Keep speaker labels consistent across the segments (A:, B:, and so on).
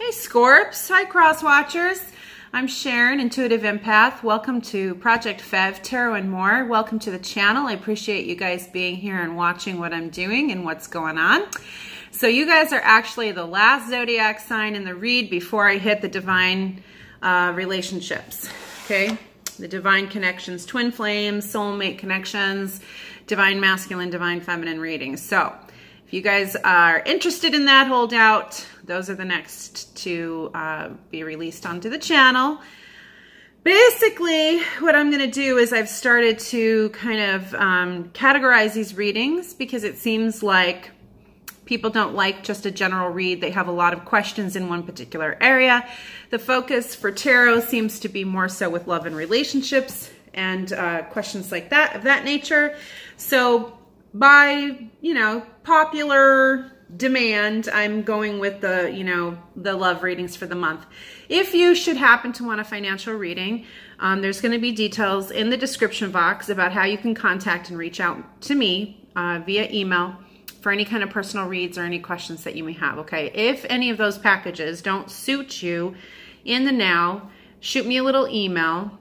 A: Hey Scorps, hi Cross Watchers. I'm Sharon, Intuitive Empath. Welcome to ProjectFEVtarot and more. Welcome to the channel. I appreciate you guys being here and watching what I'm doing and what's going on. So you guys are actually the last zodiac sign in the read before I hit the divine relationships, okay? The divine connections, twin flames, soulmate connections, divine masculine, divine feminine readings. So if you guys are interested in that, hold out. Those are the next to be released onto the channel. Basically, what I'm going to do is I've started to kind of categorize these readings because it seems like people don't like just a general read. They have a lot of questions in one particular area. The focus for tarot seems to be more so with love and relationships and questions like that, of that nature. So by, you know, popular demand, I'm going with the, you know, the love readings for the month. If you should happen to want a financial reading, there's going to be details in the description box about how you can contact and reach out to me via email for any kind of personal reads or any questions that you may have, okay? If any of those packages don't suit you in the now, shoot me a little email,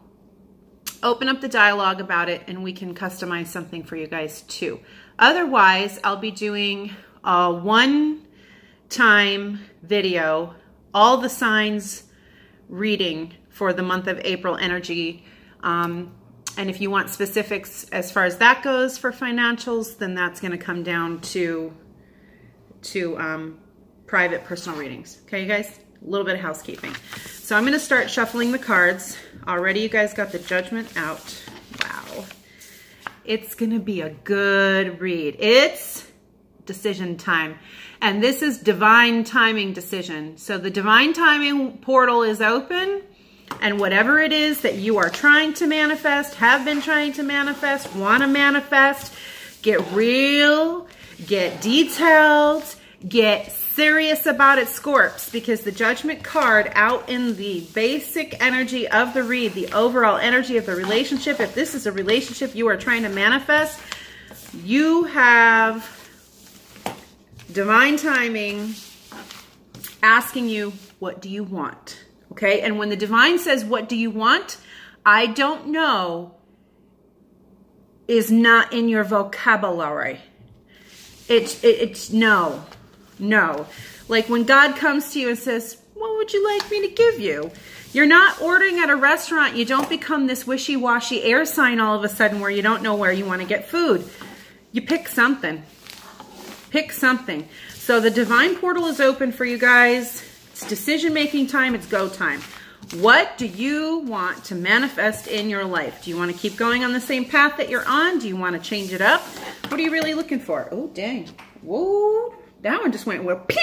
A: open up the dialogue about it, and we can customize something for you guys too. Otherwise, I'll be doing a one-time video, all the signs reading for the month of April energy. And if you want specifics as far as that goes for financials, then that's going to come down to private personal readings. Okay, you guys? A little bit of housekeeping. So I'm going to start shuffling the cards. Already you guys got the Judgment out. Wow. It's going to be a good read. It's decision time. And this is divine timing decision. So the divine timing portal is open, and whatever it is that you are trying to manifest, have been trying to manifest, want to manifest, get real, get detailed, get serious about it, Scorps, because the Judgment card out in the basic energy of the read, the overall energy of the relationship, if this is a relationship you are trying to manifest, you have divine timing asking you, what do you want? Okay, and when the divine says, what do you want? I don't know is not in your vocabulary. It's no. Like when God comes to you and says, what would you like me to give you? You're not ordering at a restaurant. You don't become this wishy-washy air sign all of a sudden where you don't know where you want to get food. You pick something. Pick something. So the divine portal is open for you guys. It's decision-making time. It's go time. What do you want to manifest in your life? Do you want to keep going on the same path that you're on? Do you want to change it up? What are you really looking for? Oh, dang. Whoa. That one just went, well, ping.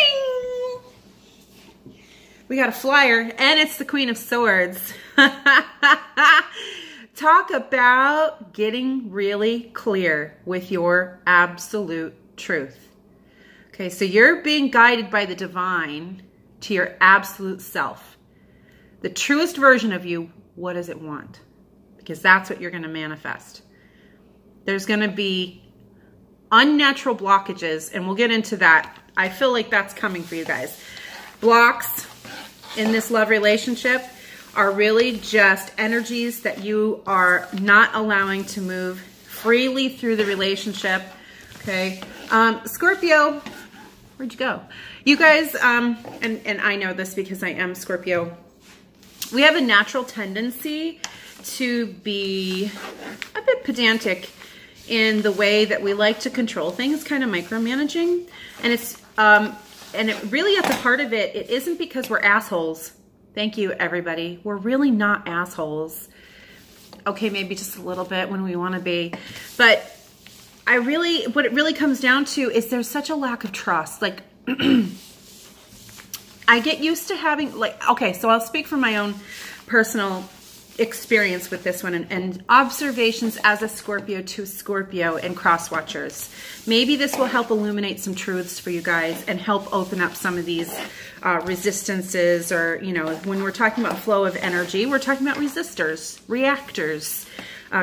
A: We got a flyer, and it's the Queen of Swords. Talk about getting really clear with your absolute truth. Okay, so you're being guided by the divine to your absolute self. The truest version of you, what does it want? Because that's what you're going to manifest. There's going to be unnatural blockages, and we'll get into that. I feel like that's coming for you guys. Blocks in this love relationship are really just energies that you are not allowing to move freely through the relationship. Okay, Scorpio, where'd you go? You guys, and I know this because I am Scorpio, we have a natural tendency to be a bit pedantic in the way that we like to control things, kind of micromanaging. And it's, and it really at the heart of it, it isn't because we're assholes. Thank you, everybody. We're really not assholes. Okay, maybe just a little bit when we want to be. But what it really comes down to is there's such a lack of trust. Like, I get used to having, like, okay, so I'll speak from my own personal experience with this one and observations as a Scorpio to Scorpio and cross watchers. Maybe this will help illuminate some truths for you guys and help open up some of these resistances, or, you know, when we're talking about flow of energy, we're talking about resistors, reactors,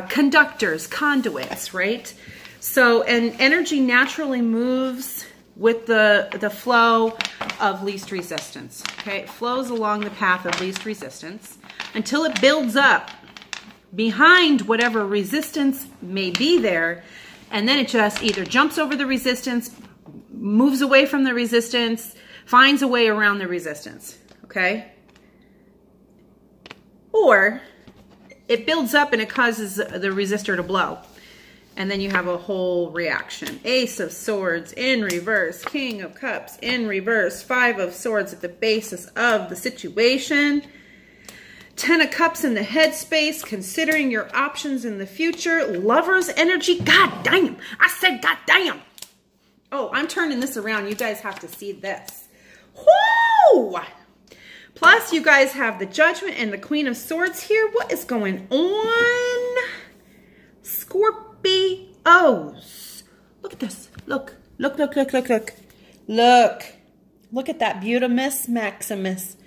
A: conductors, conduits, right? So, and energy naturally moves with the flow of least resistance. Okay, it flows along the path of least resistance until it builds up behind whatever resistance may be there, and then it just either jumps over the resistance, moves away from the resistance, finds a way around the resistance, okay? Or it builds up and it causes the resistor to blow. And then you have a whole reaction. Ace of Swords in reverse, King of Cups in reverse, Five of Swords at the basis of the situation. 10 of Cups in the headspace, considering your options in the future. Lover's energy, god damn. I said god damn. Oh, I'm turning this around. You guys have to see this. Whoo! Plus, you guys have the Judgment and the Queen of Swords here. What is going on? Scorpios. Look at this. Look. Look, look, look, look, look. Look. Look at that Beautimus Maximus.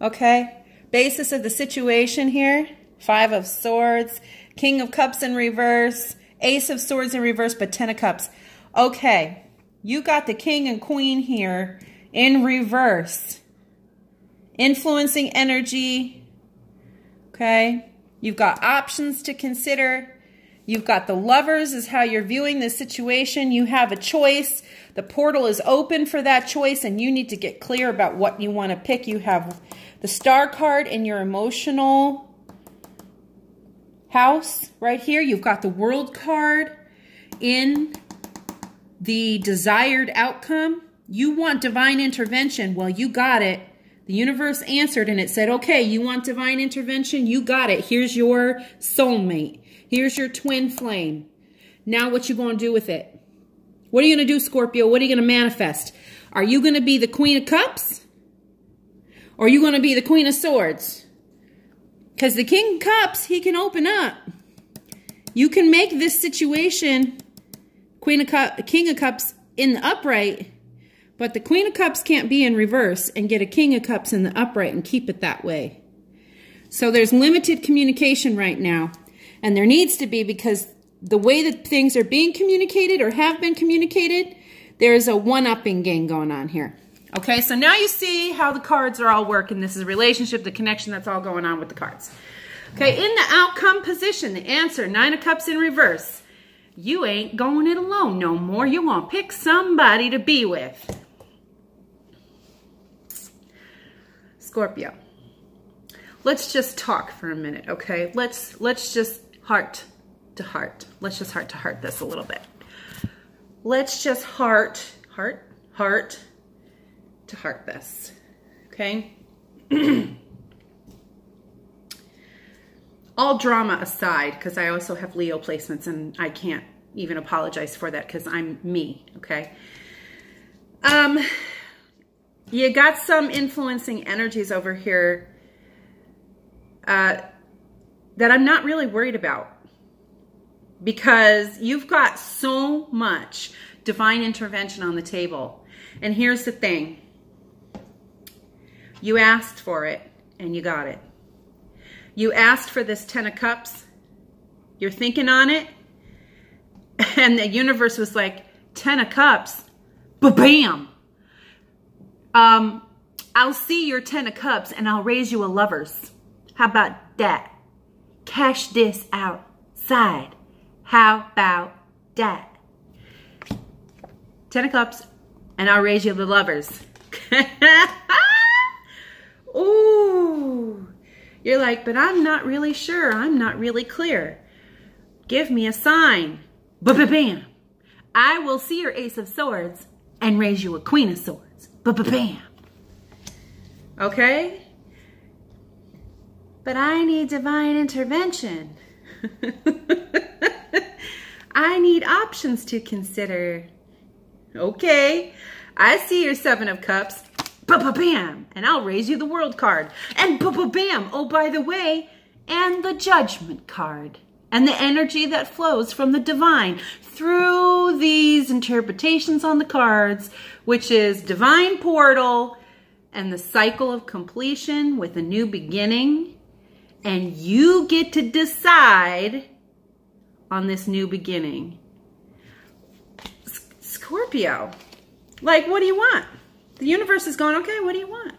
A: Okay? Basis of the situation here. Five of Swords. King of Cups in reverse. Ace of Swords in reverse, but 10 of Cups. Okay. You got the King and Queen here in reverse. Influencing energy. Okay? You've got options to consider. You've got the Lovers is how you're viewing this situation. You have a choice. The portal is open for that choice, and you need to get clear about what you want to pick. You have the Star card in your emotional house right here. You've got the World card in the desired outcome. You want divine intervention. Well, you got it. The universe answered, and it said, okay, you want divine intervention? You got it. Here's your soulmate. Here's your twin flame. Now what you going to do with it? What are you going to do, Scorpio? What are you going to manifest? Are you going to be the Queen of Cups? Or are you going to be the Queen of Swords? Because the King of Cups, he can open up. You can make this situation King of Cups in the upright, but the Queen of Cups can't be in reverse and get a King of Cups in the upright and keep it that way. So there's limited communication right now. And there needs to be, because the way that things are being communicated or have been communicated, there's a one-upping game going on here. Okay, so now you see how the cards are all working. This is a relationship, the connection that's all going on with the cards. Okay, in the outcome position, the answer, 9 of Cups in reverse. You ain't going it alone no more. You want to pick somebody to be with. Scorpio. Let's just talk for a minute, okay? Let's just heart to heart. Let's just heart to heart this a little bit. Let's just heart to heart this, okay? All drama aside, because I also have Leo placements and I can't even apologize for that because I'm me, okay? You got some influencing energies over here that I'm not really worried about, because you've got so much divine intervention on the table. And here's the thing. You asked for it and you got it. You asked for this 10 of Cups. You're thinking on it. And the universe was like, 10 of Cups? Ba-bam! I'll see your 10 of Cups and I'll raise you a Lovers. How about that? Cash this outside. How about that? 10 of Cups and I'll raise you the Lovers. Ooh. You're like, but I'm not really sure. I'm not really clear. Give me a sign. Ba-ba-bam. I will see your Ace of Swords and raise you a Queen of Swords. Ba-ba-bam. Okay? But I need divine intervention. I need options to consider. Okay. I see your 7 of Cups. Ba-ba-bam. And I'll raise you the World card. And ba-ba-bam. Oh, by the way, and the Judgment card. And the energy that flows from the divine through these interpretations on the cards, which is divine portal and the cycle of completion with a new beginning. And you get to decide on this new beginning. Scorpio, Like, what do you want? The universe is going, okay, what do you want?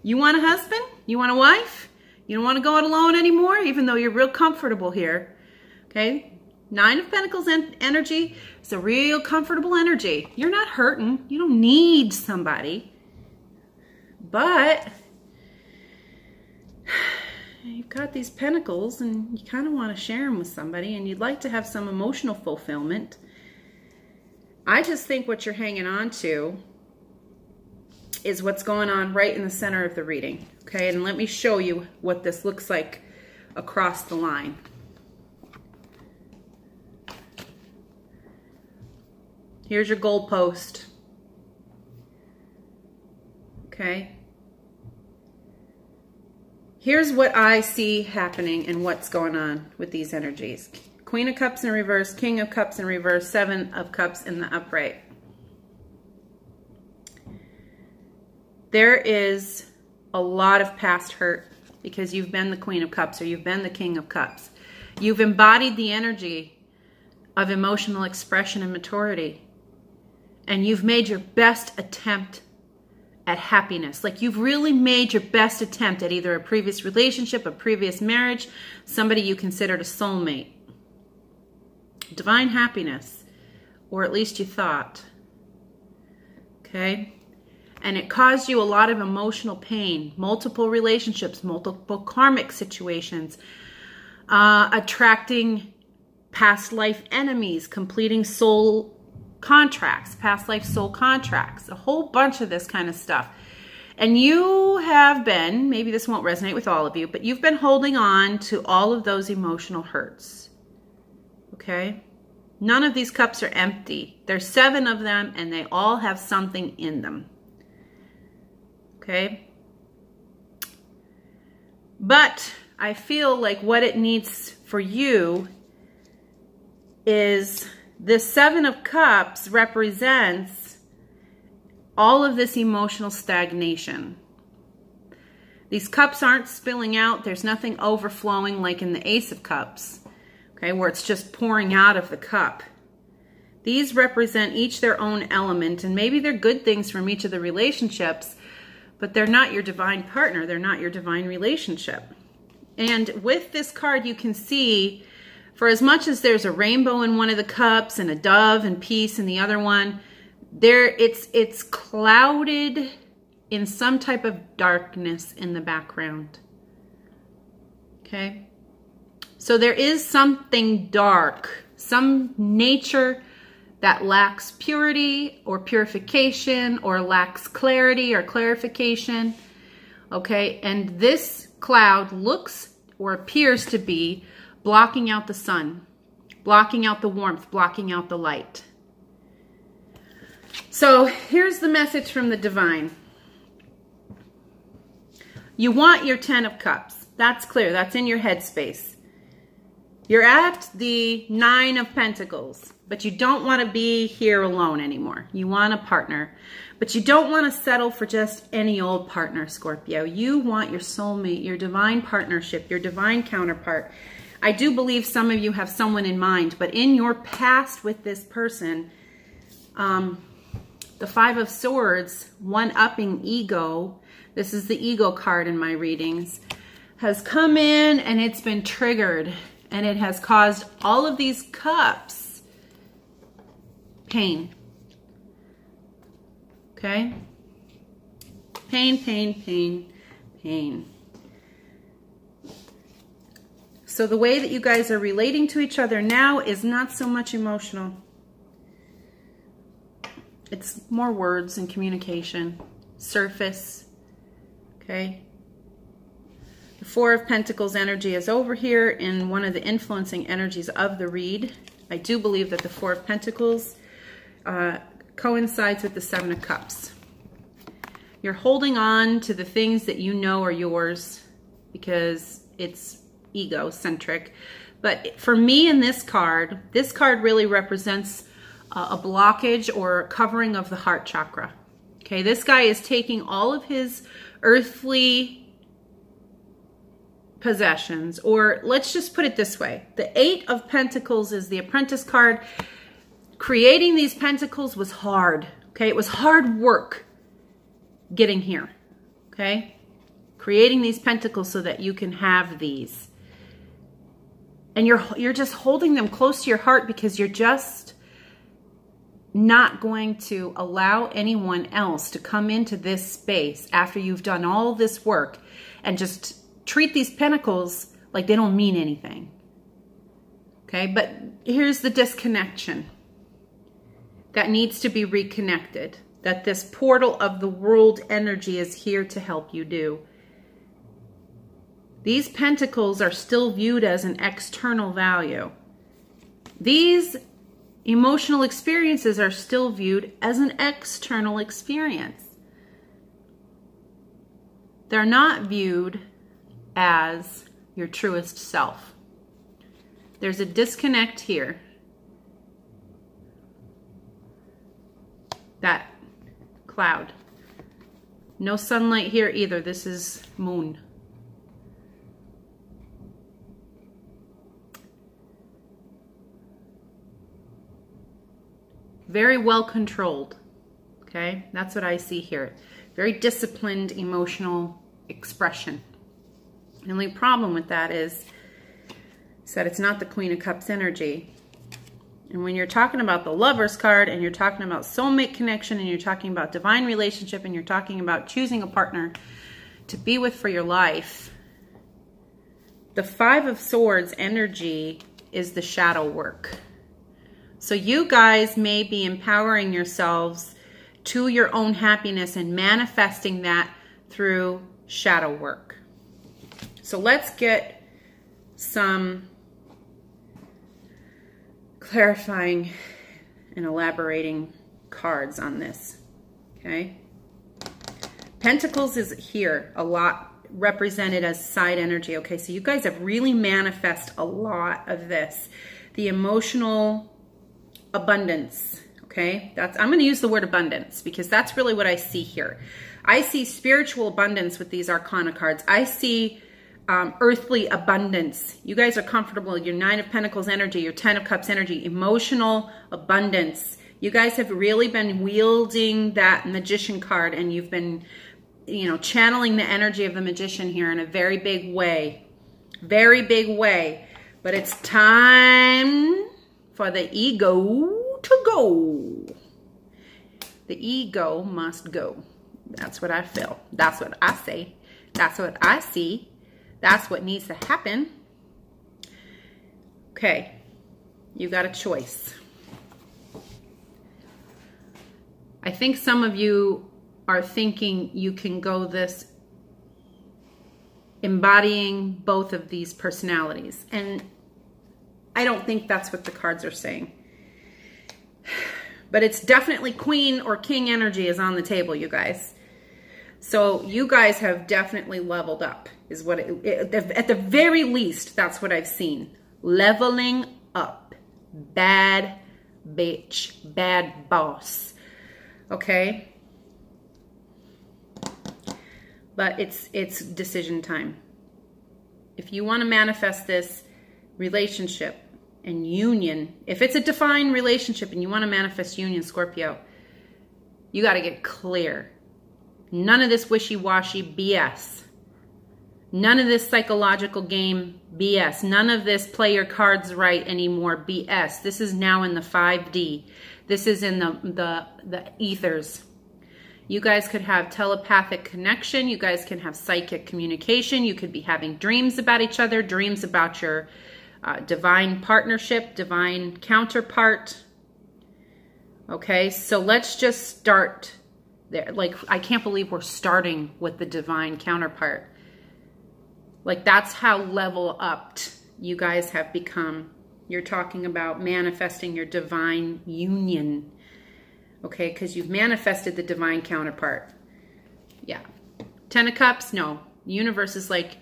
A: You want a husband? You want a wife? You don't want to go it alone anymore, even though you're real comfortable here. Okay? 9 of Pentacles energy is a real comfortable energy. You're not hurting. You don't need somebody. But you've got these pentacles and you kind of want to share them with somebody and you'd like to have some emotional fulfillment. I just think what you're hanging on to is what's going on right in the center of the reading. Okay, and let me show you what this looks like across the line. Here's your goalpost. Okay. Here's what I see happening and what's going on with these energies. Queen of Cups in reverse, King of Cups in reverse, 7 of Cups in the upright. There is a lot of past hurt because you've been the Queen of Cups or you've been the King of Cups. You've embodied the energy of emotional expression and maturity. And you've made your best attempt at happiness. Like you've really made your best attempt at either a previous relationship, a previous marriage, somebody you considered a soulmate. Divine happiness, or at least you thought. Okay? And it caused you a lot of emotional pain, multiple relationships, multiple karmic situations, attracting past life enemies, completing soul contracts, past life soul contracts, a whole bunch of this kind of stuff. And you have been, maybe this won't resonate with all of you, but you've been holding on to all of those emotional hurts. Okay? None of these cups are empty. There's 7 of them and they all have something in them. Okay? But I feel like what it needs for you is this 7 of Cups represents all of this emotional stagnation. These cups aren't spilling out. There's nothing overflowing like in the Ace of Cups, okay, where it's just pouring out of the cup. These represent each their own element, and maybe they're good things from each of the relationships, but they're not your divine partner. They're not your divine relationship. And with this card, you can see, for as much as there's a rainbow in one of the cups and a dove and peace in the other one, it's clouded in some type of darkness in the background. Okay? So there is something dark, some nature that lacks purity or purification or lacks clarity or clarification. Okay? And this cloud looks or appears to be blocking out the sun, blocking out the warmth, blocking out the light. So here's the message from the divine. You want your 10 of Cups. That's clear. That's in your headspace. You're at the 9 of Pentacles, but you don't want to be here alone anymore. You want a partner, but you don't want to settle for just any old partner, Scorpio. You want your soulmate, your divine partnership, your divine counterpart. I do believe some of you have someone in mind, but in your past with this person, the 5 of Swords, one-upping ego, this is the ego card in my readings, has come in and it's been triggered and it has caused all of these cups pain. Okay? Pain, pain, pain, pain. So the way that you guys are relating to each other now is not so much emotional. It's more words and communication, surface, okay? The 4 of Pentacles energy is over here in one of the influencing energies of the read. I do believe that the 4 of Pentacles coincides with the 7 of Cups. You're holding on to the things that you know are yours because it's egocentric. But for me in this card really represents a blockage or a covering of the heart chakra. Okay, this guy is taking all of his earthly possessions, or let's just put it this way. The 8 of Pentacles is the Apprentice card. creating these pentacles was hard, okay? It was hard work getting here, okay? Creating these pentacles so that you can have these. And you're just holding them close to your heart because you're just not going to allow anyone else to come into this space after you've done all this work and just treat these pentacles like they don't mean anything. Okay, but here's the disconnection that needs to be reconnected, that this portal of the world energy is here to help you do. These pentacles are still viewed as an external value. These emotional experiences are still viewed as an external experience. They're not viewed as your truest self. There's a disconnect here. That cloud. No sunlight here either. This is moon. Very well controlled, okay? That's what I see here. Very disciplined emotional expression. The only problem with that is that it's not the Queen of Cups energy. And when you're talking about the Lovers card and you're talking about soulmate connection and you're talking about divine relationship and you're talking about choosing a partner to be with for your life, the Five of Swords energy is the shadow work. So you guys may be empowering yourselves to your own happiness and manifesting that through shadow work. So let's get some clarifying and elaborating cards on this, okay? Pentacles is here a lot represented as side energy, okay? So you guys have really manifest a lot of this. The emotional abundance, okay? I'm going to use the word abundance because that's really what I see here. I see spiritual abundance with these Arcana cards. I see earthly abundance. You guys are comfortable. Your Nine of Pentacles energy, your Ten of Cups energy, emotional abundance. You guys have really been wielding that Magician card and you've been, you know, channeling the energy of the Magician here in a very big way. Very big way. But it's time for the ego to go. The ego must go. That's what I feel. That's what I say. That's what I see. That's what needs to happen. Okay. You got a choice. I think some of you are thinking you can go this embodying both of these personalities. And I don't think that's what the cards are saying. But it's definitely Queen or King energy is on the table, you guys. So you guys have definitely leveled up, is what at the very least, that's what I've seen. Leveling up. Bad bitch. Bad boss. Okay? But it's decision time. If you want to manifest this relationship and union, if it's a defined relationship and you want to manifest union, Scorpio, you got to get clear. None of this wishy-washy BS. None of this psychological game BS. None of this play your cards right anymore BS. This is now in the 5D. This is in the ethers. You guys could have telepathic connection. You guys can have psychic communication. You could be having dreams about each other, dreams about your divine partnership, divine counterpart. Okay, so let's just start there. Like, I can't believe we're starting with the divine counterpart. Like, that's how level upped you guys have become. You're talking about manifesting your divine union. Okay, because you've manifested the divine counterpart. Yeah. Ten of Cups, no. The universe is like,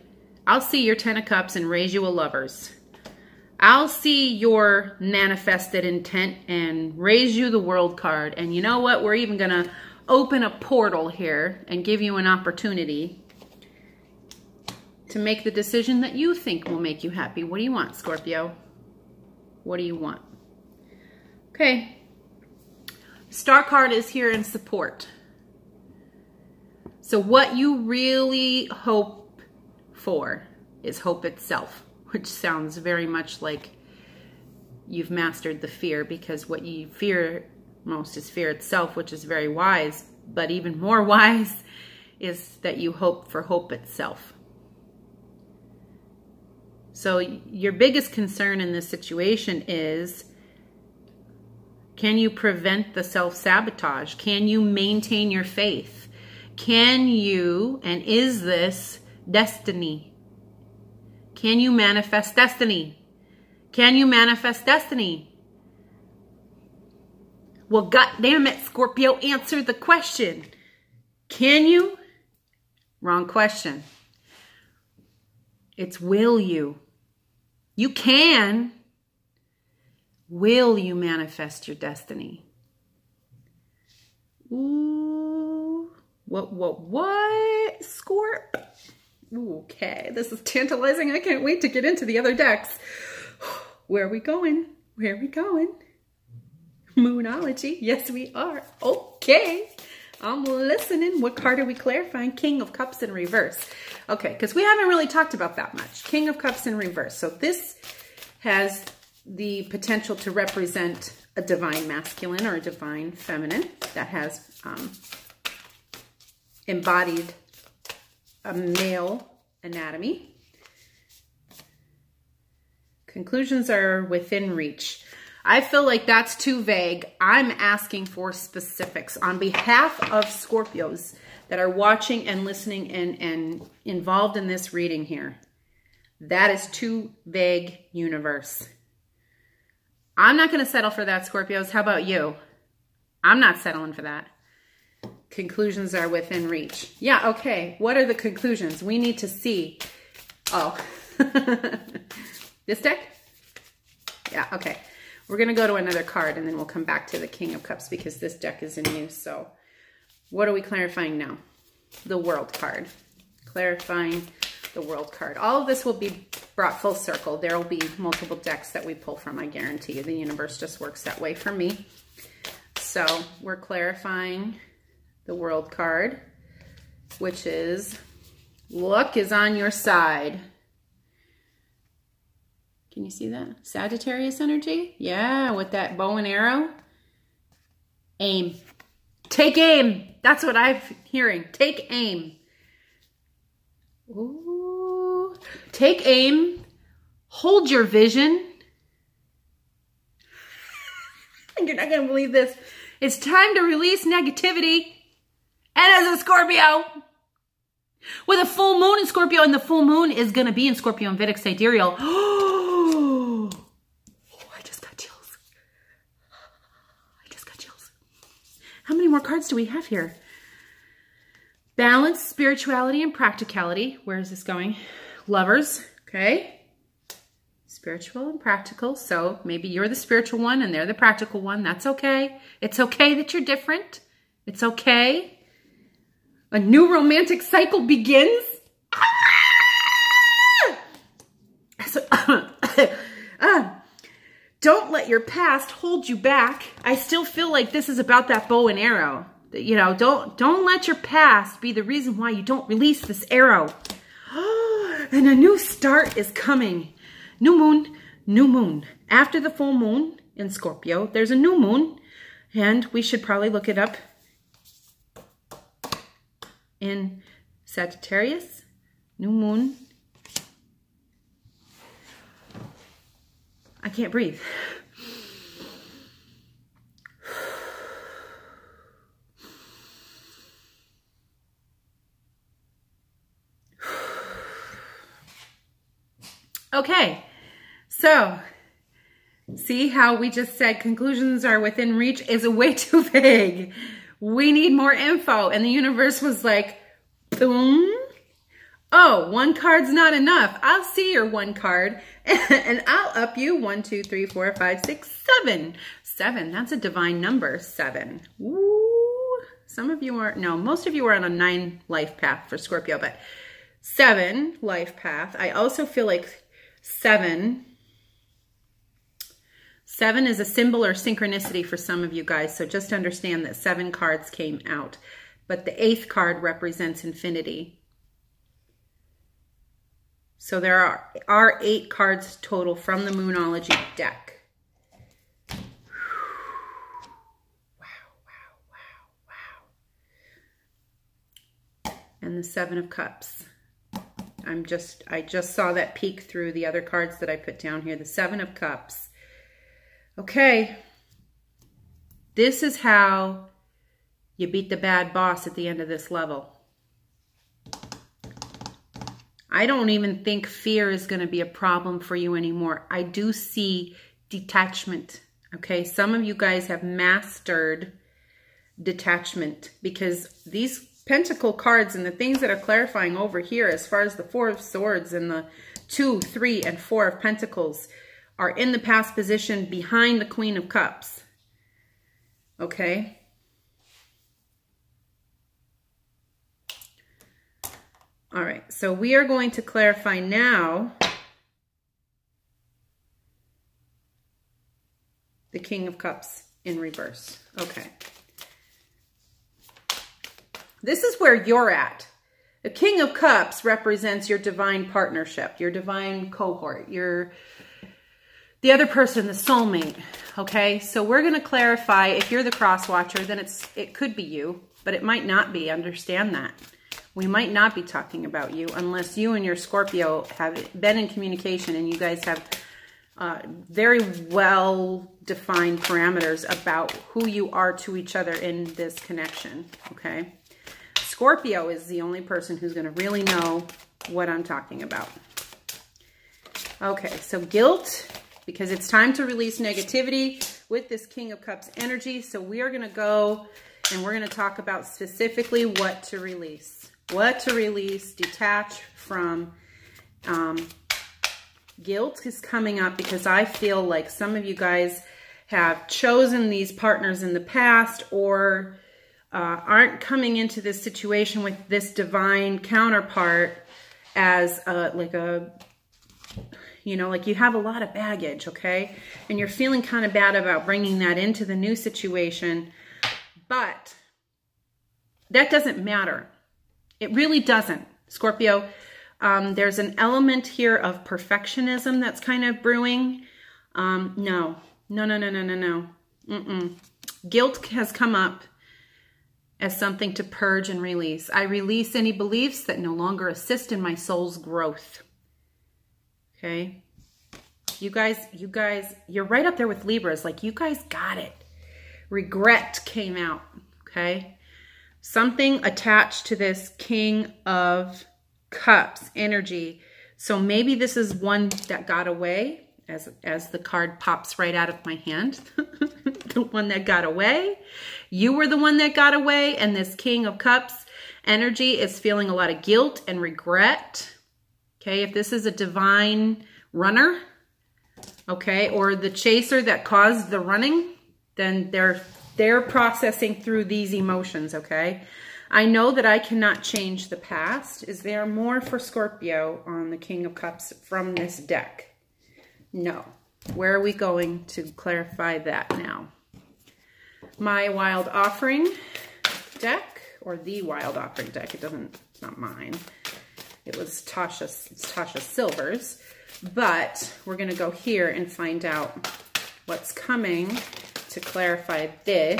A: I'll see your Ten of Cups and raise you a Lovers. I'll see your manifested intent and raise you the World card. And you know what? We're even going to open a portal here and give you an opportunity to make the decision that you think will make you happy. What do you want, Scorpio? What do you want? Okay. Star card is here in support. So what you really hope for is hope itself, which sounds very much like you've mastered the fear, because what you fear most is fear itself, which is very wise. But even more wise is that you hope for hope itself. So your biggest concern in this situation is, can you prevent the self-sabotage? Can you maintain your faith? Can you, and is this destiny? Can you manifest destiny? Can you manifest destiny? Well, God damn it, Scorpio, answer the question. Can you? Wrong question. It's will you. You can. Will you manifest your destiny? Ooh. What? Scorp? Okay, this is tantalizing. I can't wait to get into the other decks. Where are we going? Where are we going? Moonology. Yes, we are. Okay. I'm listening. What card are we clarifying? King of Cups in reverse. Okay, because we haven't really talked about that much. King of Cups in reverse. So this has the potential to represent a divine masculine or a divine feminine that has embodied a male anatomy. Conclusions are within reach. I feel like that's too vague. I'm asking for specifics on behalf of Scorpios that are watching and listening and involved in this reading here. That is too vague, universe. I'm not going to settle for that, Scorpios. How about you? I'm not settling for that. Conclusions are within reach. Yeah, okay. What are the conclusions? We need to see. Oh. This deck? Yeah, okay. We're going to go to another card and then we'll come back to the King of Cups because this deck is in use. So what are we clarifying now? The World card. Clarifying the World card. All of this will be brought full circle. There will be multiple decks that we pull from, I guarantee you. The universe just works that way for me. So we're clarifying the World card, which is luck is on your side. Can you see that? Sagittarius energy? Yeah, with that bow and arrow. Aim. Take aim. That's what I'm hearing. Take aim. Ooh. Take aim. Hold your vision. You're not going to believe this. It's time to release negativity. And as a Scorpio, with a full moon in Scorpio, and the full moon is going to be in Scorpio and Vedic sidereal. Oh, I just got chills. I just got chills. How many more cards do we have here? Balance, spirituality, and practicality. Where is this going? Lovers, okay. Spiritual and practical. So maybe you're the spiritual one and they're the practical one. That's okay. It's okay that you're different. It's okay. A new romantic cycle begins. So, don't let your past hold you back. I still feel like this is about that bow and arrow. You know, don't let your past be the reason why you don't release this arrow. And a new start is coming. New moon, new moon. After the full moon in Scorpio, there's a new moon. And we should probably look it up in Sagittarius. New moon. I can't breathe. Okay, so see how we just said conclusions are within reach is way too vague. We need more info. And the universe was like, boom. Oh, one card's not enough. I'll see your one card and I'll up you 1, 2, 3, 4, 5, 6, 7. 7, that's a divine number, 7. Woo. Some of you are, no, most of you are on a 9 life path for Scorpio, but 7 life path. I also feel like 7 7 is a symbol or synchronicity for some of you guys, so just understand that 7 cards came out. But the 8th card represents infinity. So there are 8 cards total from the Moonology deck. Wow, wow, wow, wow. And the 7 of Cups. I just saw that peek through the other cards that I put down here. The 7 of Cups. Okay. This is how you beat the bad boss at the end of this level. I don't even think fear is going to be a problem for you anymore. I do see detachment. Okay. Some of you guys have mastered detachment because these Pentacle cards and the things that are clarifying over here as far as the 4 of Swords and the 2, 3, and 4 of Pentacles are in the past position behind the Queen of Cups. Okay? All right, so we are going to clarify now the King of Cups in reverse. Okay. This is where you're at. The King of Cups represents your divine partnership, your divine cohort, the other person, the soulmate. Okay, so we're going to clarify. If you're the cross watcher, then it could be you, but it might not be. Understand that. We might not be talking about you unless you and your Scorpio have been in communication and you guys have very well-defined parameters about who you are to each other in this connection. Okay. Scorpio is the only person who's going to really know what I'm talking about. Okay, so guilt, because it's time to release negativity with this King of Cups energy. So we are going to go and we're going to talk about specifically what to release. What to release, detach from. Guilt is coming up because I feel like some of you guys have chosen these partners in the past or aren't coming into this situation with this divine counterpart as like you have a lot of baggage, okay? And you're feeling kind of bad about bringing that into the new situation, but that doesn't matter. It really doesn't, Scorpio. There's an element here of perfectionism that's kind of brewing. No. Guilt has come up as something to purge and release. I release any beliefs that no longer assist in my soul's growth. Okay? You guys, you're right up there with Libras. Like, you guys got it. Regret came out. Okay? Something attached to this King of Cups energy. So maybe this is one that got away as the card pops right out of my hand. The one that got away. You were the one that got away, and this King of Cups energy is feeling a lot of guilt and regret. Okay, if this is a divine runner, okay, or the chaser that caused the running, then they're processing through these emotions, okay? I know that I cannot change the past. Is there more for Scorpio on the King of Cups from this deck? No. Where are we going to clarify that now? My Wild Offering deck, or the Wild Offering deck. It's not mine. It was Tasha Silver's. But we're going to go here and find out what's coming to clarify this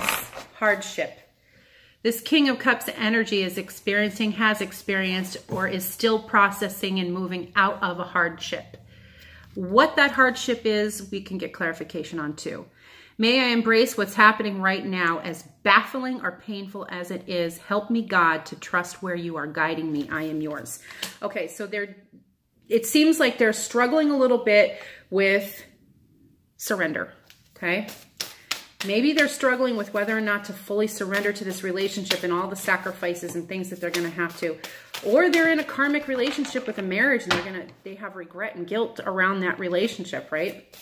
A: hardship. This King of Cups energy is experiencing, has experienced, or is still processing and moving out of a hardship. What that hardship is, we can get clarification on too. May I embrace what's happening right now, as baffling or painful as it is. Help me, God, to trust where you are guiding me. I am yours. Okay, so it seems like they're struggling a little bit with surrender, okay? Maybe they're struggling with whether or not to fully surrender to this relationship and all the sacrifices and things that they're going to have to. Or they're in a karmic relationship with a marriage and they have regret and guilt around that relationship, right?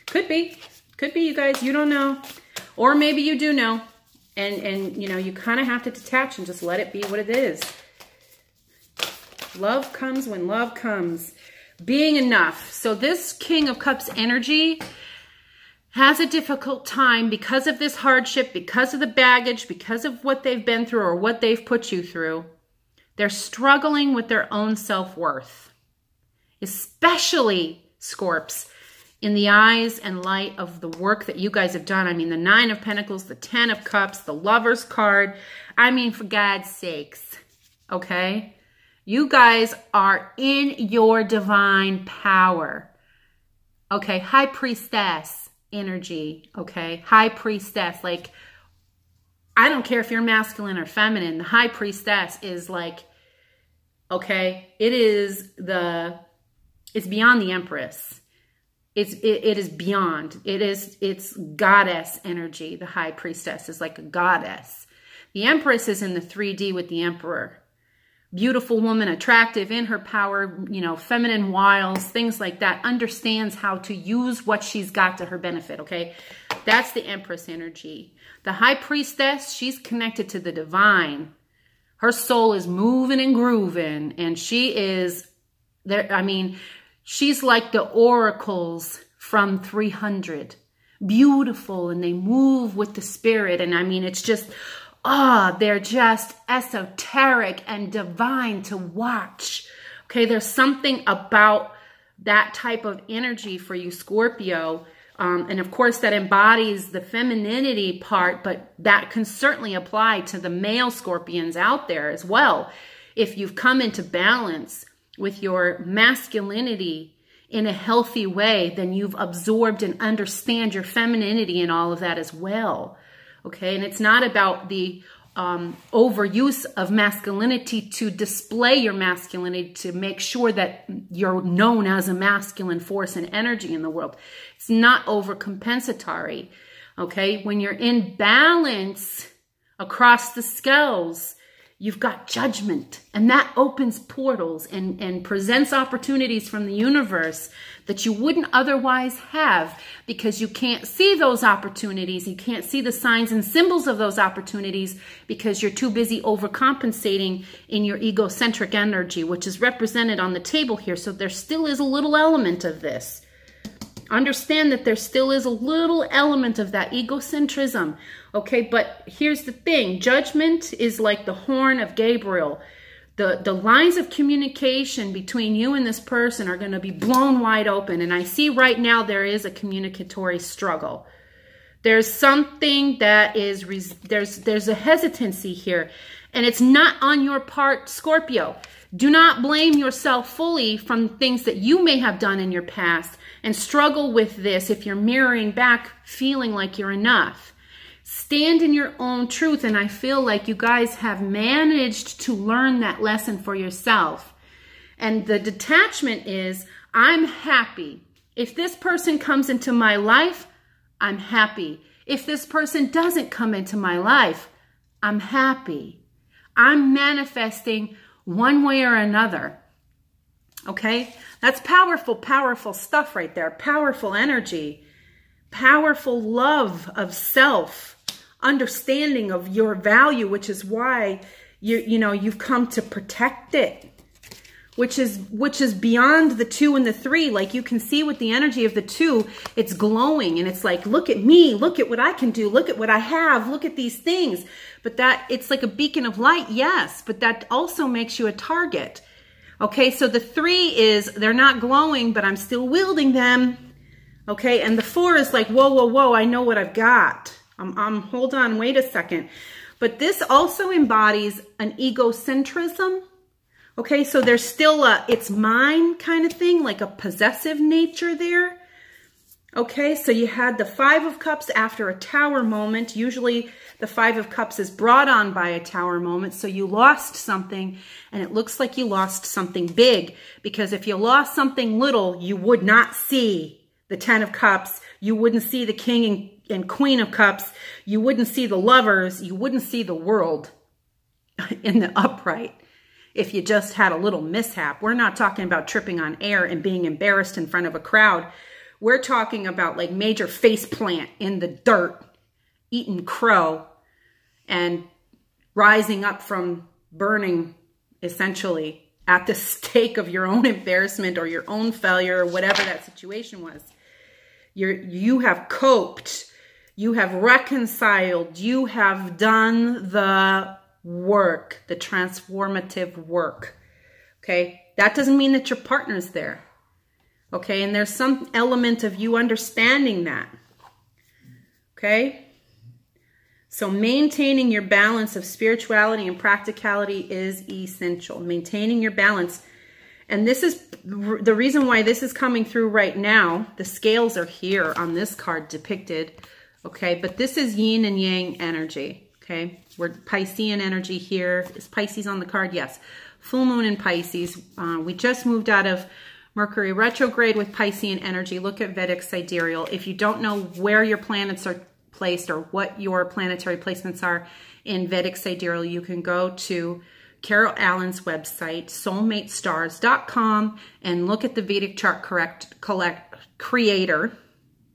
A: Could be. Could be, you guys. You don't know. Or maybe you do know. And you kind of have to detach and just let it be what it is. Love comes when love comes. Being enough. So this King of Cups energy has a difficult time because of this hardship, because of the baggage, because of what they've been through or what they've put you through. They're struggling with their own self-worth, especially Scorps, in the eyes and light of the work that you guys have done. I mean, the 9 of Pentacles, the 10 of Cups, the Lover's card. I mean, for God's sakes, okay? You guys are in your divine power, okay? High Priestess energy, okay? High Priestess, like, I don't care if you're masculine or feminine. The High Priestess is like, okay, it's beyond the Empress. It is beyond. It's goddess energy. The High Priestess is like a goddess. The Empress is in the 3D with the Emperor. Beautiful woman, attractive, in her power, you know, feminine wiles, things like that, understands how to use what she's got to her benefit, okay? That's the Empress energy. The High Priestess, she's connected to the divine. Her soul is moving and grooving, and she is there. I mean, she's like the oracles from 300. Beautiful, and they move with the spirit, and I mean, it's just... they're just esoteric and divine to watch. Okay, there's something about that type of energy for you, Scorpio. And of course, that embodies the femininity part, but that can certainly apply to the male Scorpions out there as well. If you've come into balance with your masculinity in a healthy way, then you've absorbed and understand your femininity and all of that as well. Okay, and it's not about the overuse of masculinity to display your masculinity, to make sure that you're known as a masculine force and energy in the world. It's not overcompensatory. Okay, when you're in balance across the scales, you've got judgment, and that opens portals and presents opportunities from the universe that you wouldn't otherwise have, because you can't see those opportunities. You can't see the signs and symbols of those opportunities because you're too busy overcompensating in your egocentric energy, which is represented on the table here. So there still is a little element of this. Understand that there still is a little element of that egocentrism, okay? But here's the thing. Judgment is like the horn of Gabriel. The lines of communication between you and this person are going to be blown wide open. And I see right now there is a communicatory struggle. There's something that is, there's a hesitancy here. And it's not on your part, Scorpio. Do not blame yourself fully from things that you may have done in your past and struggle with this if you're mirroring back feeling like you're enough. Stand in your own truth, and I feel like you guys have managed to learn that lesson for yourself. And the detachment is, I'm happy. If this person comes into my life, I'm happy. If this person doesn't come into my life, I'm happy. I'm manifesting one way or another. Okay? That's powerful, powerful stuff right there. Powerful energy. Powerful love of self. Understanding of your value, which is why you've come to protect it. Which is beyond the 2 and the 3. Like you can see with the energy of the 2, it's glowing and it's like, look at me, look at what I can do, look at what I have, look at these things. But that, it's like a beacon of light, yes, but that also makes you a target. Okay, so the 3 is, they're not glowing, but I'm still wielding them. Okay, and the 4 is like, whoa, whoa, whoa, I know what I've got. Hold on, wait a second. But this also embodies an egocentrism. Okay, so there's still a, it's mine kind of thing, like a possessive nature there. Okay, so you had the 5 of Cups after a Tower moment. Usually the 5 of Cups is brought on by a Tower moment. So you lost something, and it looks like you lost something big. Because if you lost something little, you would not see the 10 of Cups. You wouldn't see the King and Queen of Cups. You wouldn't see the Lovers. You wouldn't see the World in the upright if you just had a little mishap. We're not talking about tripping on air and being embarrassed in front of a crowd. We're talking about like major face plant in the dirt, eating crow, and rising up from burning, essentially, at the stake of your own embarrassment or your own failure or whatever that situation was. You have coped. You have reconciled. You have done the work, the transformative work. Okay? That doesn't mean that your partner's there. Okay? And there's some element of you understanding that. Okay? So maintaining your balance of spirituality and practicality is essential. Maintaining your balance. And this is the reason why this is coming through right now. The scales are here on this card depicted. Okay, but this is yin and yang energy. Okay, we're Piscean energy here. Is Pisces on the card? Yes. Full moon in Pisces. We just moved out of Mercury retrograde with Piscean energy. Look at Vedic sidereal. If you don't know where your planets are placed or what your planetary placements are in Vedic sidereal, you can go to Carol Allen's website, soulmatestars.com, and look at the Vedic chart creator.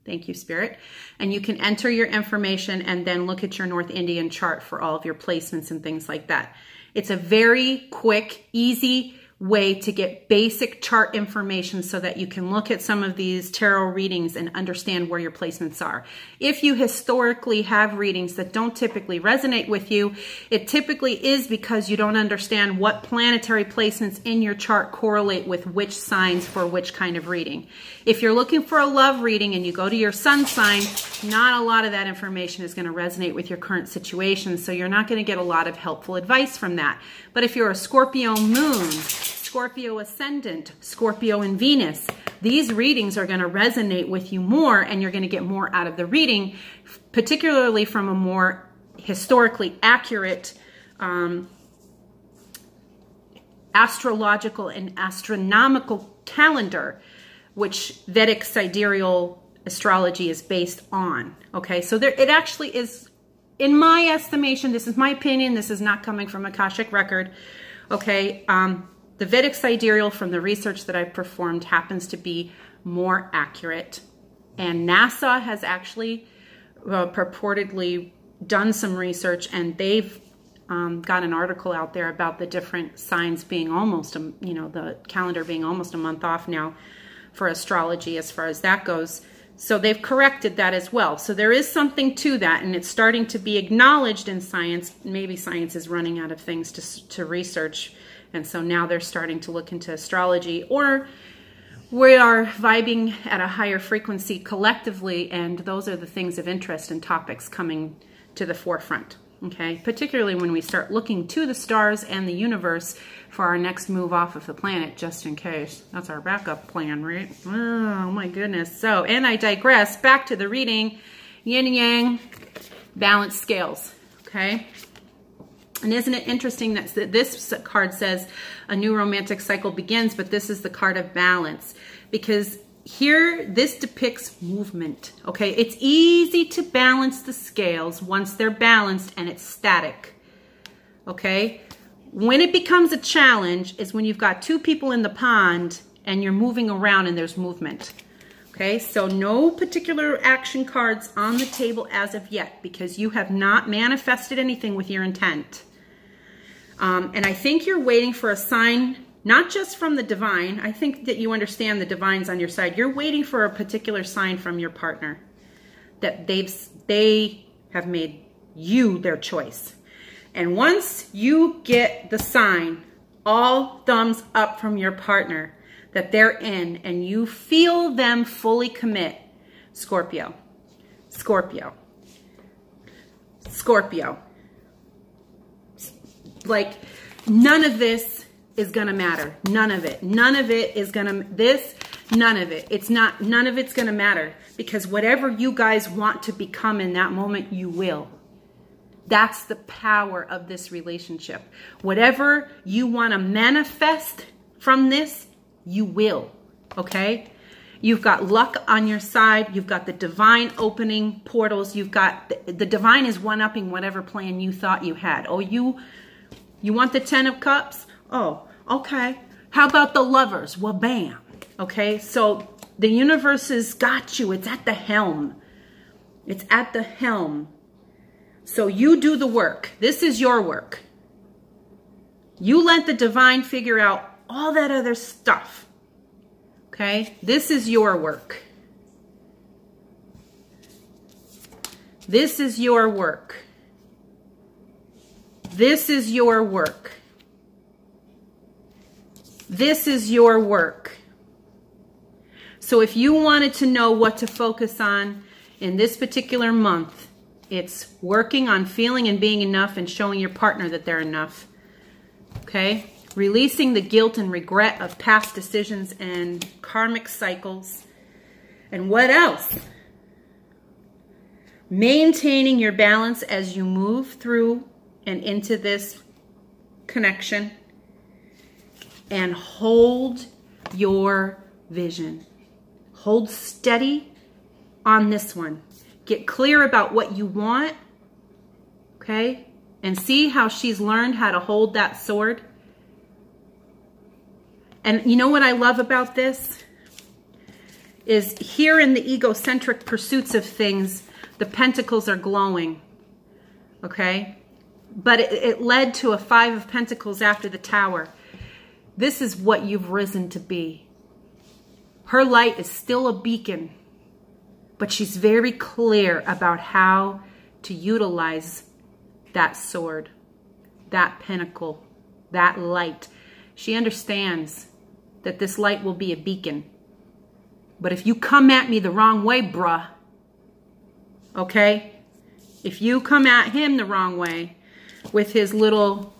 A: Thank you, Spirit. And you can enter your information and then look at your North Indian chart for all of your placements and things like that. It's a very quick, easy way to get basic chart information so that you can look at some of these tarot readings and understand where your placements are. If you historically have readings that don't typically resonate with you, it typically is because you don't understand what planetary placements in your chart correlate with which signs for which kind of reading. If you're looking for a love reading and you go to your sun sign, not a lot of that information is going to resonate with your current situation, so you're not going to get a lot of helpful advice from that. But if you're a Scorpio moon, Scorpio ascendant, Scorpio and Venus, these readings are going to resonate with you more, and you're going to get more out of the reading, particularly from a more historically accurate astrological and astronomical calendar, which Vedic sidereal astrology is based on. Okay, so there, it actually is, in my estimation, this is my opinion, this is not coming from Akashic record, okay, the Vedic sidereal from the research that I've performed happens to be more accurate. And NASA has actually purportedly done some research, and they've got an article out there about the different signs being almost, the calendar being almost a month off now for astrology as far as that goes. So they've corrected that as well. So there is something to that, and it's starting to be acknowledged in science. Maybe science is running out of things to research. And so now they're starting to look into astrology, or we are vibing at a higher frequency collectively, and those are the things of interest and topics coming to the forefront, okay? Particularly when we start looking to the stars and the universe for our next move off of the planet, just in case. That's our backup plan, right? Oh, my goodness. So, and I digress, back to the reading, yin and yang, balanced scales, okay? And isn't it interesting that this card says a new romantic cycle begins, but this is the card of balance, because here this depicts movement, okay? It's easy to balance the scales once they're balanced and it's static, okay? When it becomes a challenge is when you've got two people in the pond and you're moving around and there's movement, okay? So no particular action cards on the table as of yet, because you have not manifested anything with your intent. And I think you're waiting for a sign, not just from the divine. I think that you understand the divine's on your side. You're waiting for a particular sign from your partner that they have made you their choice. And once you get the sign, all thumbs up from your partner that they're in, and you feel them fully commit, Scorpio, Scorpio, Scorpio. Like, none of this is going to matter. None of it. None of it is going to, none of it. It's not, none of it's going to matter, because whatever you guys want to become in that moment, you will. That's the power of this relationship. Whatever you want to manifest from this, you will. Okay? You've got luck on your side. You've got the divine opening portals. You've got, the divine is one-upping whatever plan you thought you had. Oh, you want the 10 of Cups? Oh, okay. How about the Lovers? Well, bam. Okay, so the universe has got you. It's at the helm. It's at the helm. So you do the work. This is your work. You let the divine figure out all that other stuff. Okay, this is your work. This is your work. This is your work. This is your work. So if you wanted to know what to focus on in this particular month, it's working on feeling and being enough and showing your partner that they're enough. Okay? Releasing the guilt and regret of past decisions and karmic cycles. And what else? Maintaining your balance as you move through and into this connection. And hold your vision. Hold steady on this one. Get clear about what you want. Okay? And see how she's learned how to hold that sword. And you know what I love about this? Is here in the egocentric pursuits of things, the pentacles are glowing. Okay? But it led to a 5 of Pentacles after the Tower. This is what you've risen to be. Her light is still a beacon, but she's very clear about how to utilize that sword, that pinnacle, that light. She understands that this light will be a beacon. But if you come at me the wrong way, bruh, okay? If you come at him the wrong way with his little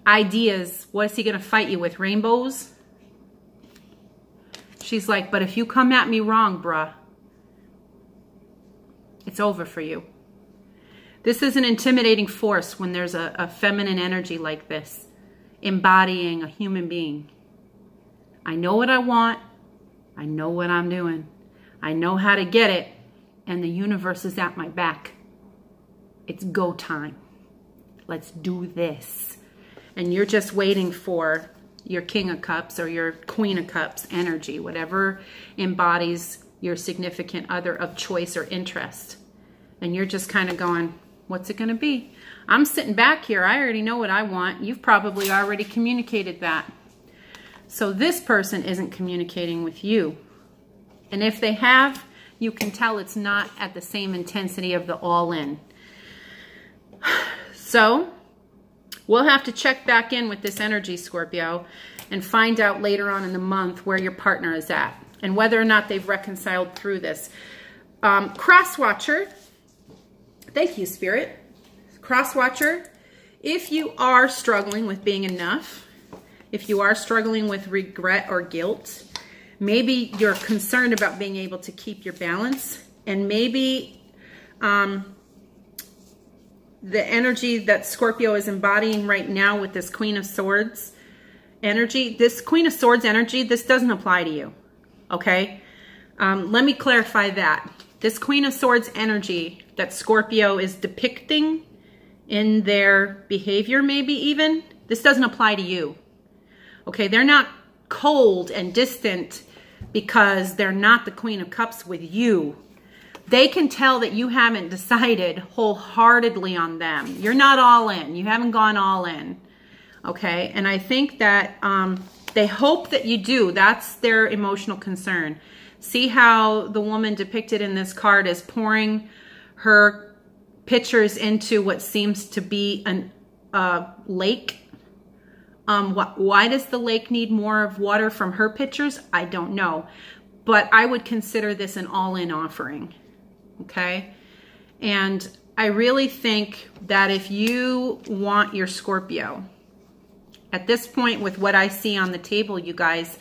A: ideas, what is he going to fight you with? Rainbows? She's like, but if you come at me wrong, bruh, it's over for you. This is an intimidating force when there's a feminine energy like this, embodying a human being. I know what I want. I know what I'm doing. I know how to get it. And the universe is at my back. It's go time. Let's do this. And you're just waiting for your King of Cups or your Queen of Cups energy, whatever embodies your significant other of choice or interest. And you're just kind of going, what's it going to be? I'm sitting back here. I already know what I want. You've probably already communicated that. So this person isn't communicating with you. And if they have, you can tell it's not at the same intensity of the all-in. So we'll have to check back in with this energy, Scorpio, and find out later on in the month where your partner is at and whether or not they've reconciled through this. Cross-watcher, thank you, Spirit. Cross-watcher, if you are struggling with being enough, if you are struggling with regret or guilt, maybe you're concerned about being able to keep your balance, and maybe the energy that Scorpio is embodying right now with this Queen of Swords energy, this Queen of Swords energy, this doesn't apply to you, okay? Let me clarify that. This Queen of Swords energy that Scorpio is depicting in their behavior, maybe even, this doesn't apply to you, okay? They're not cold and distant because they're not the Queen of Cups with you. They can tell that you haven't decided wholeheartedly on them. You're not all in. You haven't gone all in. Okay? And I think that they hope that you do. That's their emotional concern. See how the woman depicted in this card is pouring her pictures into what seems to be a lake. Why does the lake need more of water from her pictures? I don't know. But I would consider this an all-in offering. Okay? And I really think that if you want your Scorpio, at this point with what I see on the table, you guys,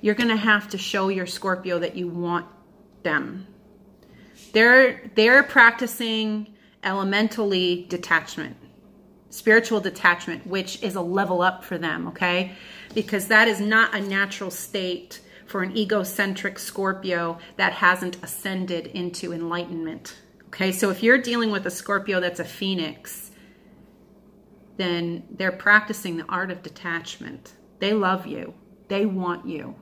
A: you're going to have to show your Scorpio that you want them. They're practicing elementally detachment, spiritual detachment, which is a level up for them, okay? Because that is not a natural state for an egocentric Scorpio that hasn't ascended into enlightenment. Okay, so if you're dealing with a Scorpio that's a phoenix, then they're practicing the art of detachment. They love you. They want you.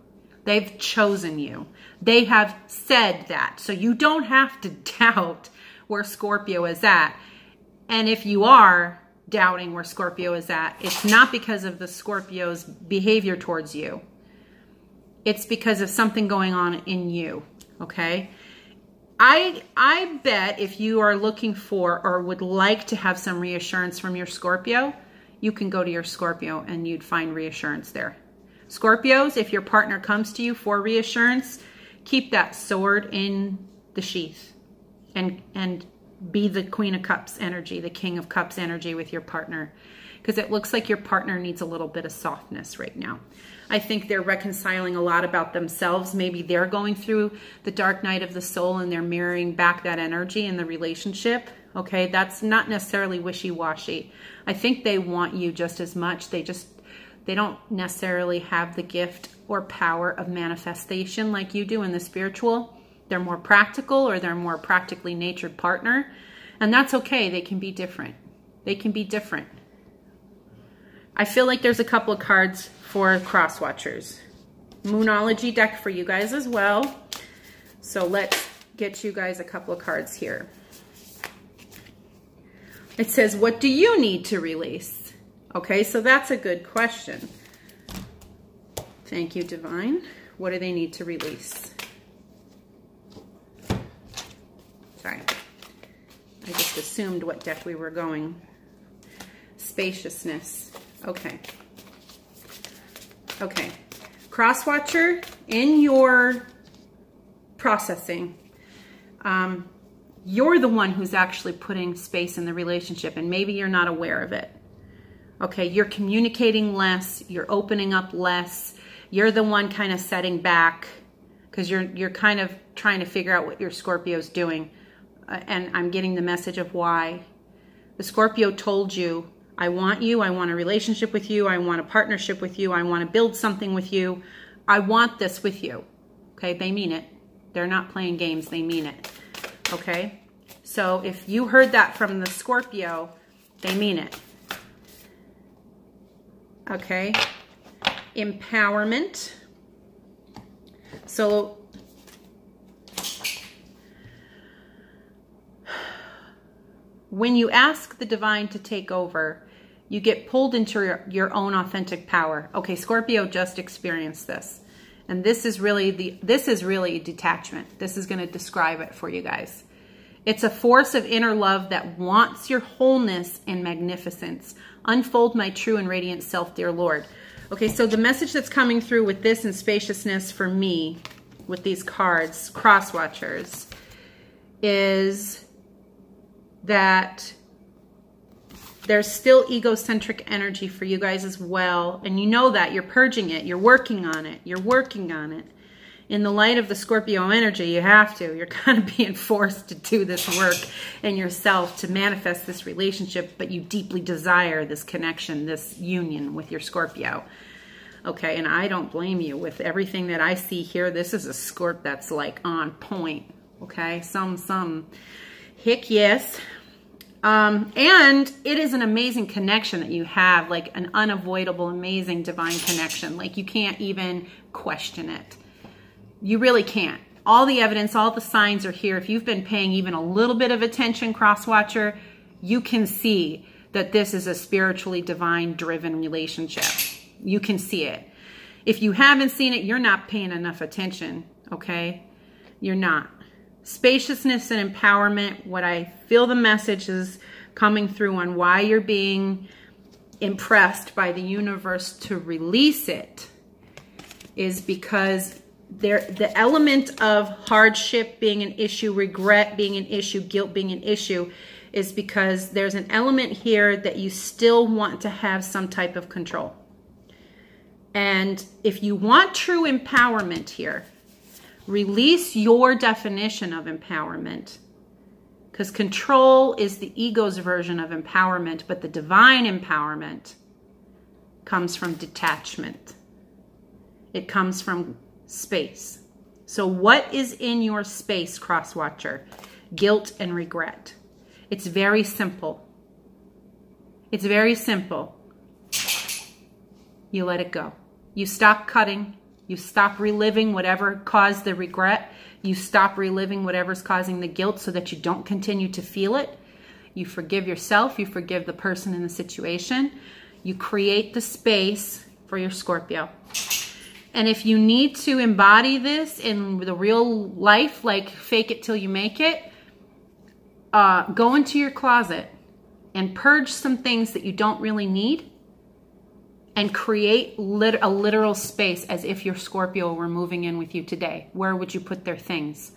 A: They've chosen you. They have said that. So you don't have to doubt where Scorpio is at. And if you are doubting where Scorpio is at, it's not because of the Scorpio's behavior towards you. It's because of something going on in you, okay? I bet if you are looking for or would like to have some reassurance from your Scorpio, you can go to your Scorpio and you'd find reassurance there. Scorpios, if your partner comes to you for reassurance, keep that sword in the sheath and be the Queen of Cups energy, the King of Cups energy with your partner, because it looks like your partner needs a little bit of softness right now. I think they're reconciling a lot about themselves. Maybe they're going through the dark night of the soul and they're mirroring back that energy in the relationship. Okay, that's not necessarily wishy-washy. I think they want you just as much. They don't necessarily have the gift or power of manifestation like you do in the spiritual. They're more practical, or they're more practically natured partner. And that's okay. They can be different. They can be different. I feel like there's a couple of cards for cross watchers. Moonology deck for you guys as well. So let's get you guys a couple of cards here. It says, what do you need to release? Okay, so that's a good question. Thank you, Divine. What do they need to release? Sorry. I just assumed what deck we were going. Spaciousness. Okay. Okay. Crosswatcher, in your processing, you're the one who's actually putting space in the relationship, and maybe you're not aware of it. Okay, you're communicating less, you're opening up less, you're the one kind of setting back because you're kind of trying to figure out what your Scorpio's doing. And I'm getting the message of why. The Scorpio told you, I want you, I want a relationship with you, I want a partnership with you, I want to build something with you, I want this with you. Okay, they mean it. They're not playing games, they mean it. Okay, so if you heard that from the Scorpio, they mean it. Okay, empowerment. So when you ask the divine to take over, you get pulled into your own authentic power. Okay, Scorpio just experienced this. And this is really detachment. This is going to describe it for you guys. It's a force of inner love that wants your wholeness and magnificence. Unfold my true and radiant self, dear Lord. Okay, so the message that's coming through with this and spaciousness for me, with these cards, cross watchers, is that there's still egocentric energy for you guys as well. And you know that. You're purging it. You're working on it. You're working on it. In the light of the Scorpio energy, you have to. You're kind of being forced to do this work in yourself to manifest this relationship, but you deeply desire this connection, this union with your Scorpio. Okay, and I don't blame you. With everything that I see here, this is a Scorp that's like on point. Okay, some heck yes. And it is an amazing connection that you have, like an unavoidable, amazing divine connection. Like you can't even question it. You really can't. All the evidence, all the signs are here. If you've been paying even a little bit of attention, cross-watcher, you can see that this is a spiritually divine-driven relationship. You can see it. If you haven't seen it, you're not paying enough attention, okay? You're not. Spaciousness and empowerment, what I feel the message is coming through on why you're being impressed by the universe to release it is because the element of hardship being an issue, regret being an issue, guilt being an issue, is because there's an element here that you still want to have some type of control. And if you want true empowerment here, release your definition of empowerment, because control is the ego's version of empowerment, but the divine empowerment comes from detachment. It comes from space. So what is in your space, cross-watcher? Guilt and regret. It's very simple. It's very simple. You let it go. You stop cutting. You stop reliving whatever caused the regret. You stop reliving whatever's causing the guilt so that you don't continue to feel it. You forgive yourself. You forgive the person in the situation. You create the space for your Scorpio. And if you need to embody this in the real life, like fake it till you make it, go into your closet and purge some things that you don't really need and create a literal space as if your Scorpio were moving in with you today. Where would you put their things?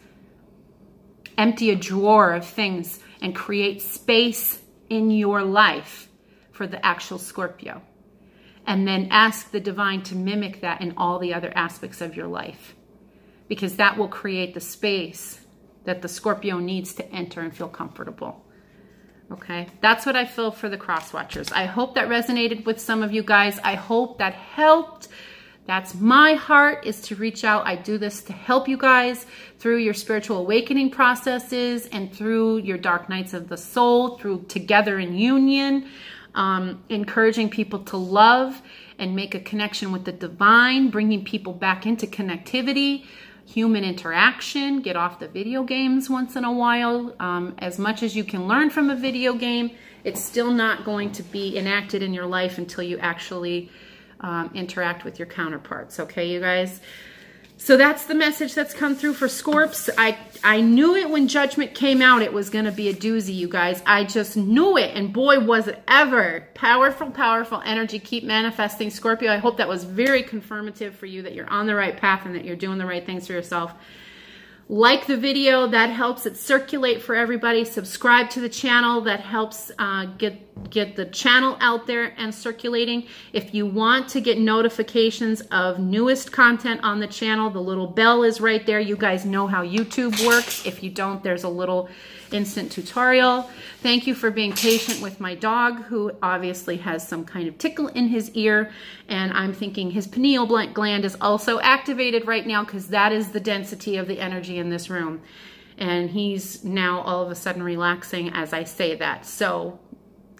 A: Empty a drawer of things and create space in your life for the actual Scorpio. And then ask the divine to mimic that in all the other aspects of your life, because that will create the space that the Scorpio needs to enter and feel comfortable. Okay, that's what I feel for the cross watchers. I hope that resonated with some of you guys. I hope that helped. That's my heart, is to reach out. I do this to help you guys through your spiritual awakening processes and through your dark nights of the soul, through Together in Union, encouraging people to love and make a connection with the divine, bringing people back into connectivity, human interaction, get off the video games once in a while. As much as you can learn from a video game, it's still not going to be enacted in your life until you actually interact with your counterparts. Okay, you guys? So that's the message that's come through for Scorps. I knew it when Judgment came out. It was going to be a doozy, you guys. I just knew it. And boy, was it ever. Powerful, powerful energy. Keep manifesting, Scorpio. I hope that was very confirmative for you, that you're on the right path and that you're doing the right things for yourself. Like the video, that helps it circulate for everybody. Subscribe to the channel, that helps get the channel out there and circulating. If you want to get notifications of newest content on the channel, the little bell is right there. You guys know how YouTube works. If you don't, there's a little instant tutorial. Thank you for being patient with my dog, who obviously has some kind of tickle in his ear, and I'm thinking his pineal gland is also activated right now, because that is the density of the energy in this room, and he's now all of a sudden relaxing as I say that. So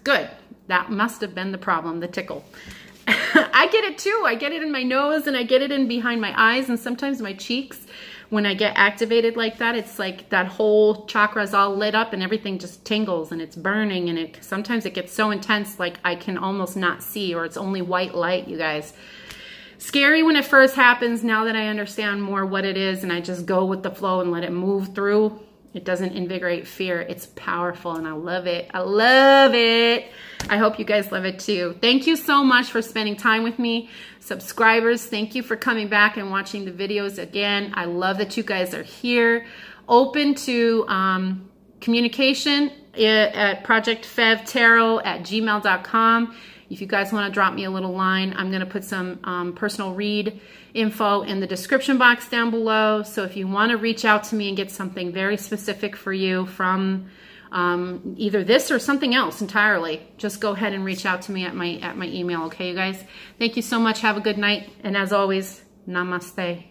A: good. That must have been the problem, the tickle. I get it too. I get it in my nose, and I get it in behind my eyes, and sometimes my cheeks. When I get activated like that, it's like that whole chakra is all lit up and everything just tingles and it's burning, and sometimes it gets so intense like I can almost not see, or it's only white light, you guys. Scary when it first happens. Now that I understand more what it is and I just go with the flow and let it move through, it doesn't invigorate fear. It's powerful and I love it. I love it. I hope you guys love it too. Thank you so much for spending time with me. Subscribers, thank you for coming back and watching the videos again. I love that you guys are here. Open to communication at ProjectFEVtarot@gmail.com. If you guys want to drop me a little line, I'm going to put some personal read info in the description box down below. So if you want to reach out to me and get something very specific for you from either this or something else entirely, just go ahead and reach out to me at my email. Okay, you guys? Thank you so much. Have a good night. And as always, namaste.